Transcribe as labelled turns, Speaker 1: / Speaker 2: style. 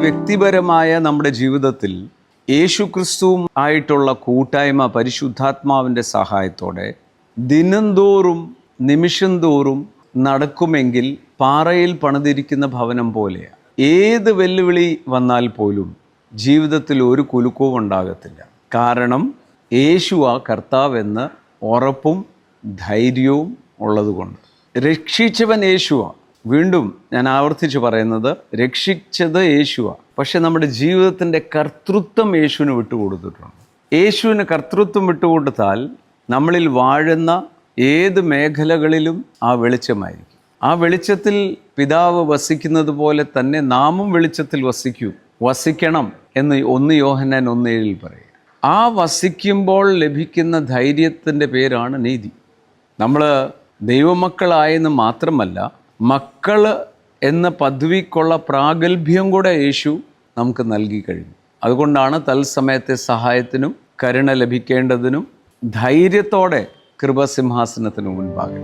Speaker 1: വ്യക്തിപരമായ നമ്മുടെ ജീവിതത്തിൽ യേശുക്രിസ്തുവും ആയിട്ടുള്ള കൂട്ടായ്മ പരിശുദ്ധാത്മാവിൻ്റെ സഹായത്തോടെ ദിനംതോറും നിമിഷം തോറും നടക്കുമെങ്കിൽ പാറയിൽ പണിതിരിക്കുന്ന ഭവനം പോലെയാണ്. ഏത് വെല്ലുവിളി വന്നാൽ പോലും ജീവിതത്തിൽ ഒരു കുലുക്കവും ഉണ്ടാകത്തില്ല. കാരണം യേശുവാ കർത്താവെന്ന് ഉറപ്പും ധൈര്യവും ഉള്ളതുകൊണ്ട്. രക്ഷിച്ചവൻ യേശുവാ. വീണ്ടും ഞാൻ ആവർത്തിച്ച് പറയുന്നത്, രക്ഷിച്ചത് യേശുവാ. പക്ഷെ നമ്മുടെ ജീവിതത്തിൻ്റെ കർത്തൃത്വം യേശുവിന് വിട്ടുകൊടുത്തിട്ടുണ്ട്. യേശുവിന് കർത്തൃത്വം വിട്ടുകൊടുത്താൽ നമ്മളിൽ വാഴുന്ന ഏത് മേഖലകളിലും ആ വെളിച്ചമായിരിക്കും. ആ വെളിച്ചത്തിൽ പിതാവ് വസിക്കുന്നത് പോലെ തന്നെ നാമും വെളിച്ചത്തിൽ വസിക്കണം എന്ന് 1 യോഹന്നാൻ 1:7 പറയും. ആ വസിക്കുമ്പോൾ ലഭിക്കുന്ന ധൈര്യത്തിൻ്റെ പേരാണ് നീതി. നമ്മൾ ദൈവമക്കളായെന്ന് മാത്രമല്ല, മക്കൾ എന്ന പദവിക്കുള്ള പ്രാഗൽഭ്യം കൂടെ യേശു നമുക്ക് നൽകി കഴിഞ്ഞു. അതുകൊണ്ടാണ് തത്സമയത്തെ സഹായത്തിനും കരുണ ലഭിക്കേണ്ടതിനും ധൈര്യത്തോടെ കൃപാസിംഹാസനത്തിന് മുൻപാകെ